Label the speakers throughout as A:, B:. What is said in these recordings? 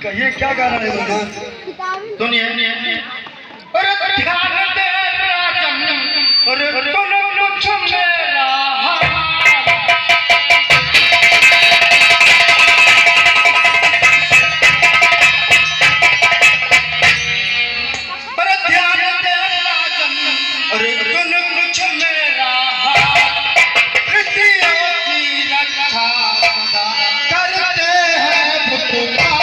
A: कहिए क्या गाना है मुन्ना?
B: सुनिए। अरे ध्यान दे राजन, अरे सुन कुछ मेरा हाल। अरे ध्यान दे राजन, अरे सुन कुछ मेरा हाल। कृतियों की रक्षा सदा करते हैं पुकार।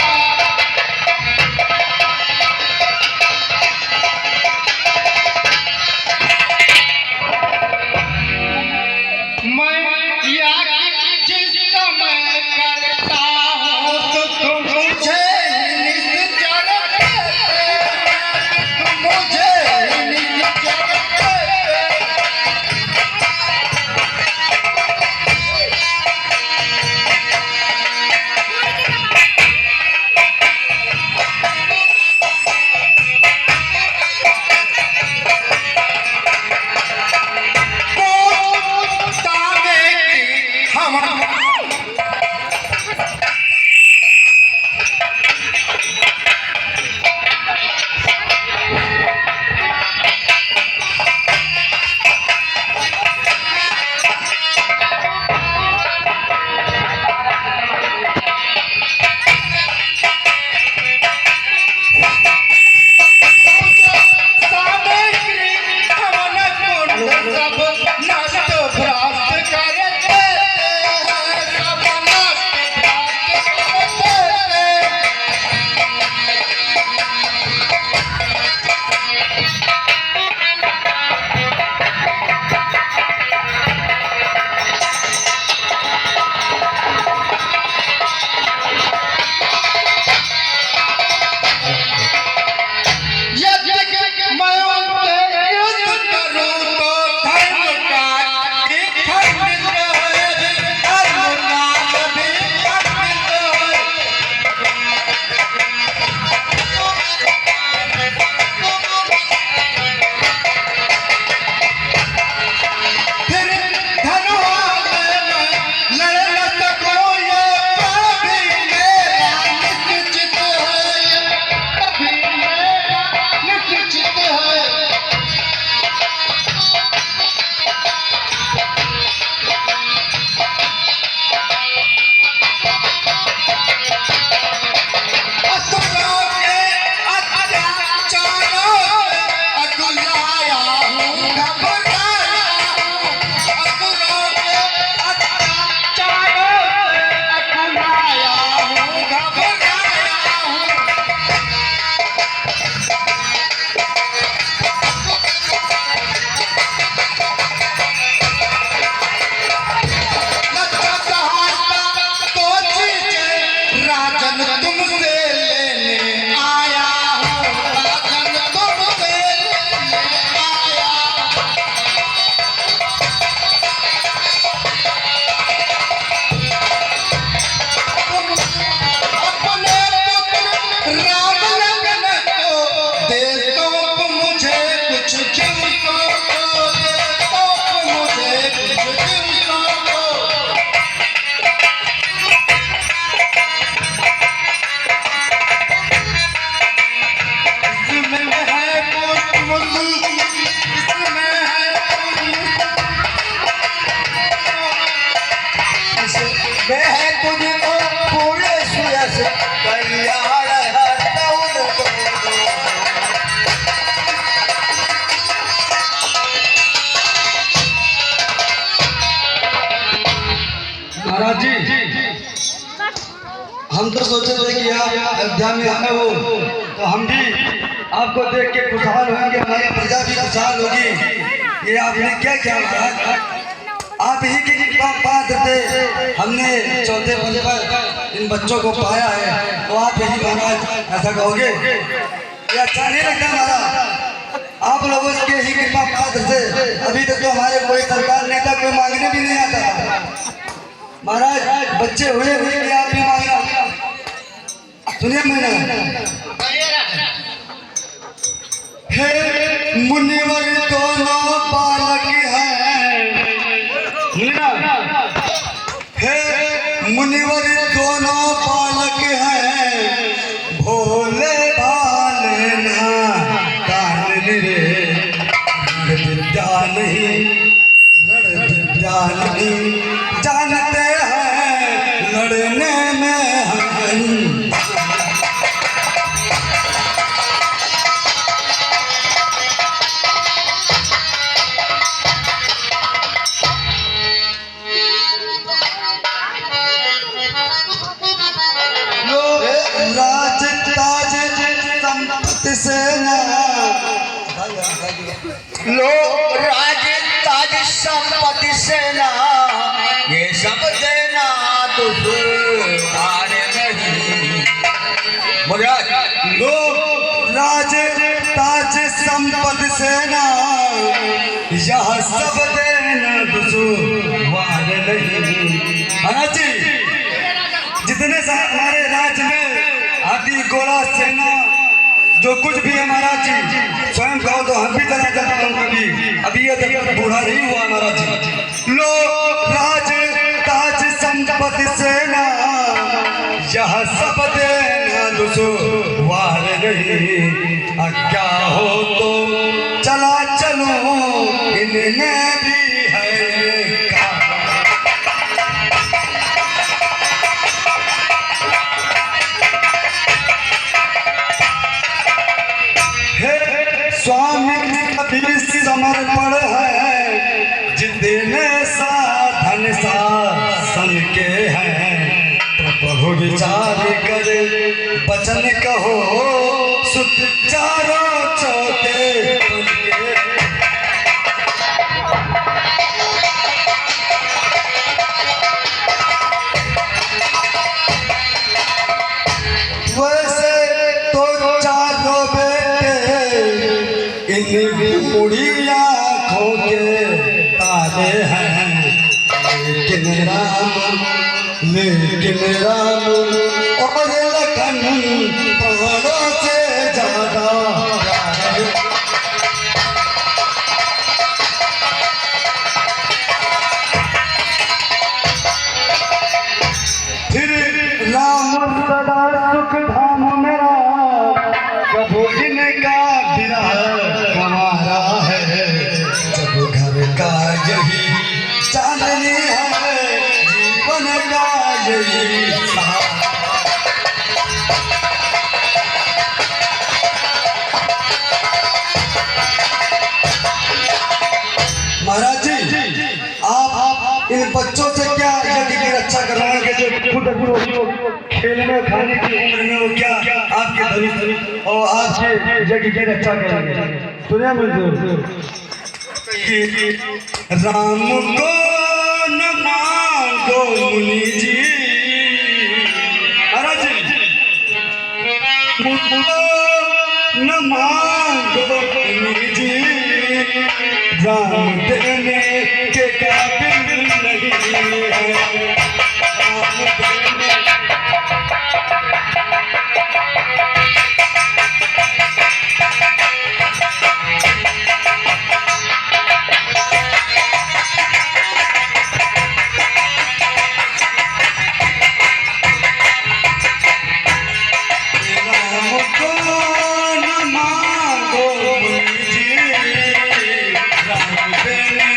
B: मैं याद जिस समय करता हूँ तो तुम मुझे निश्चर तुम मुझे निश्चर
A: महाराज जी, हम तो सोचे थे कि आप अयोध्या में आए हो तो हम भी आपको देख के खुशहाल होंगे, हमारी प्रजा भी खुशहाल होगी। ये आपने क्या किया महाराज? आप ही की कृपा पात्र थे, हमने चौथे पल पर इन बच्चों को पाया है, तो आप ही महाराज ऐसा कहोगे? ये अच्छा नहीं लगता महाराज? आप लोगों के ही कृपा पात्र से अभी तक तो हमारे कोई सरकार नेता कोई मांगने भी नहीं आता था महाराज। बच्चे हुए भी आप भी मांगना। सुनिए मैंने हे मुनिवर दोनों बालक हैं, हे मुनिवर दोनों बालक हैं, करने में हम राज ताज संपत्ति से ना
B: लो राज ताज संपत्ति से ना ये सब देना दुश्वार नहीं।
A: लो राज ताज संपत्ति से ना यह सब देना दुश्वार नहीं। महाराज जी, जितने हमारे राज्य में हाथी घोड़ा सेना जो कुछ भी है महाराज जी, स्वयं कहो तो हम भी चला जाता हूँ कभी। अभी ये तक बूढ़ा नहीं हुआ महाराज जी। लो राज ताज संपत्ति सेना यह सब देना दुश्वार नहीं। क्या हो तो चला चलो इनमें भी है का। स्वामी कबीर समर्पण है जितने साधन शासन के हैं। प्रभु विचार कर वचन कहो सुत चारों चौके उनके। वैसे तो चारों इन बुढ़ी आँखों के तारे हैं, लेकिन राम और लखन प्राणों से ज्यादा प्यारे। फिर राम सदा सुख धाम मेरा कबो इनका विरह हमारा है। जब घर का यही चांदनी है जीवन का यही सहारा। महाराज जी, आप इन बच्चों से क्या यज्ञ की रक्षा करवाएंगे जो खुद खेलने खाने की उम्र में वो क्या आपके धनी और आपके यज्ञ की रक्षा करेंगे। सुनिए मुझे राम को न मांगो मुनि जी। महाराज जी, मुझको न मांगो मुनि जी, राम देने के काबिल नहीं है। राम देने राम को न मांगो मुनि जी, राम देने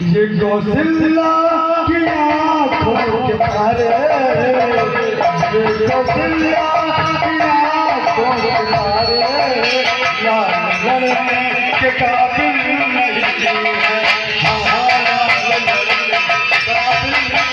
A: ये कौशल्या की आँखों के तारे, ये कौशल्या की आँखों के तारे, लाल लड़ने के काबिल नहीं है, हाँ लाल लड़ने के काबिल नहीं है।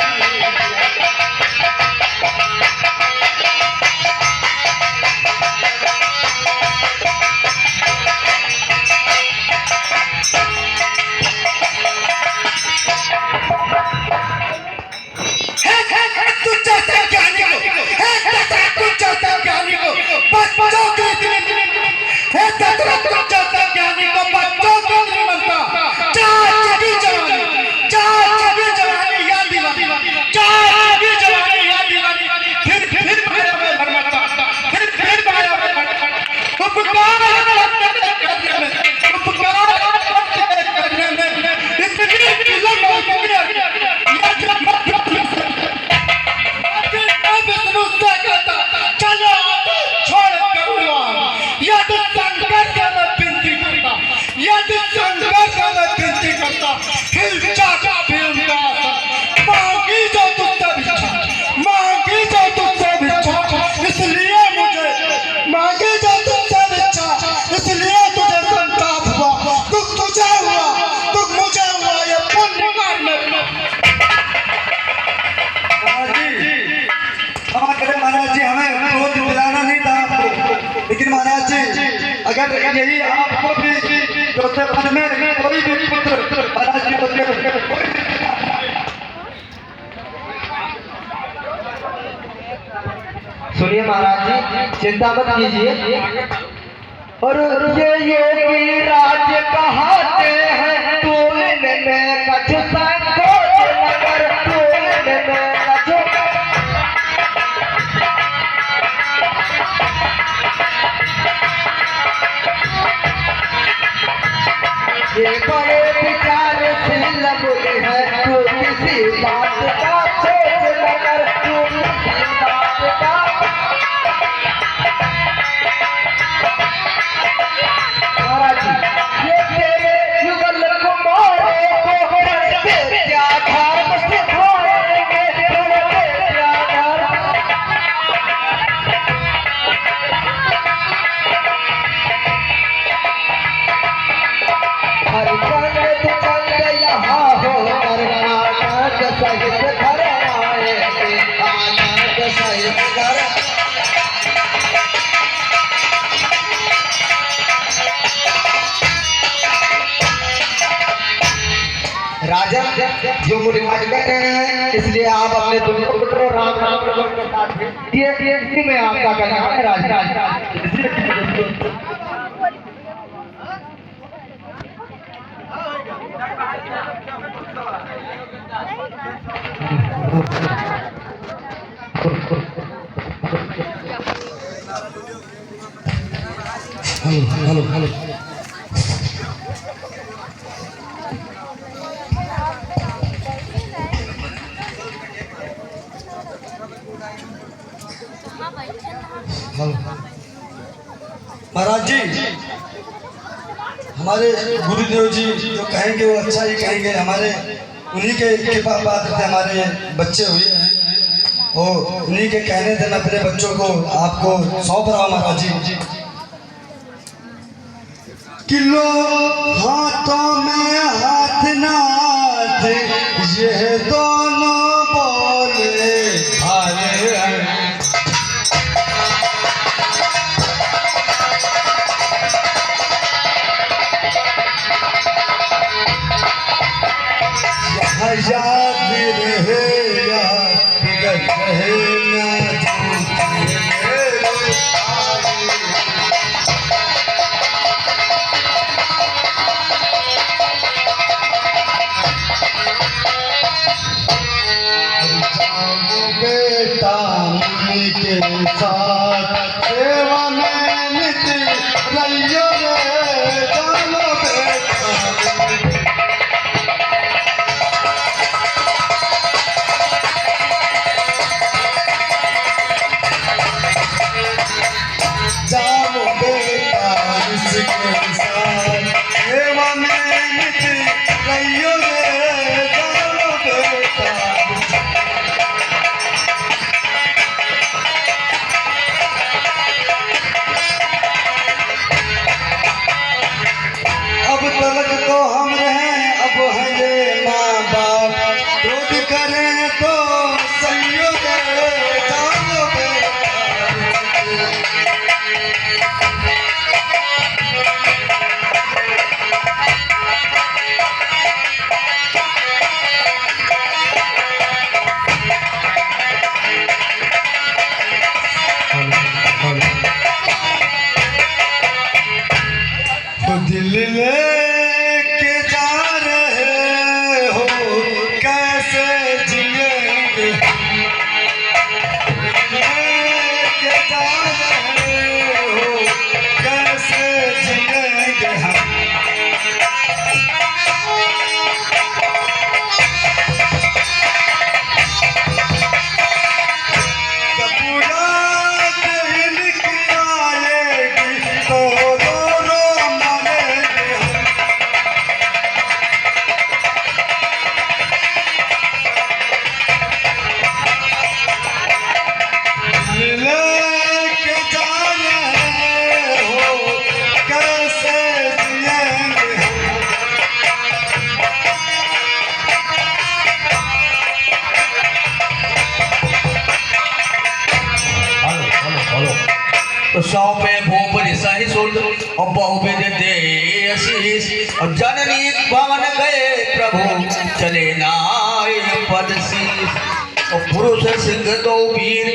A: लेकिन महाराज जी अगर यही आपको भी चौथे पद में कोई भी पुत्र महाराज जी को
C: सुनिए महाराज जी, चिंता मत कीजिए। और ये योगी राज्य कहते हैं तूने में कछ संकोच नगर, तूने में कछ ये बड़े विचारशील बुद्धि है, तू किसी बात का सोच न कर, तू किसी बात का। महाराज जी, ये तेरे युगल को मारे को करते क्या धर्म सिखाएंगे, करते क्या धर्म। हरिचंद चंद यहाँ हो कर आनंद सहित घर आएंगे, आनंद सहित घर। राजा जो मुझे आज कह रहे हैं, इसलिए आप अपने दोनों पुत्रों राम राम के साथ ये इसी में आपका कहना है राजा।
A: हेलो हेलो हेलो महाराज जी, हमारे गुरुदेव जी जो कहेंगे वो अच्छा ही कहेंगे। हमारे उन्हीं के कृपा पात्र थे, हमारे बच्चे हुए हैं और उन्हीं के कहने से मैं अपने बच्चों को आपको सौंप रहा हूँ महाराज जी। किलो हाथों में हाथ नाथ, ये दोनों बोले भाले हैं। याद रहे याद बिगड़ रहे ना के साथ सेवा में नित रहियो रे जानो बेटा। जानो बेटा इसके साथ सेवा में नित रहियो रे जानो बेटा। अब तलक तो हम रहे अब है ये माँ बाप क्रोध करें तो संयोग जानो बेटा। तो दिल लेके जा रहे हो कैसे जिएंगे, लेके जा रहे हो कैसे जिएंगे हम। जब रात इनकी आएगी तो रो रो मरेंगे हम। लेके जा रहे हो कैसे जिएंगे हम।
B: तो सौ पे भूप सही सुध और बहु दे आशीष और जननी भवन गए प्रभु चले नाय पद शीस और पुरुष सिंह दो वीर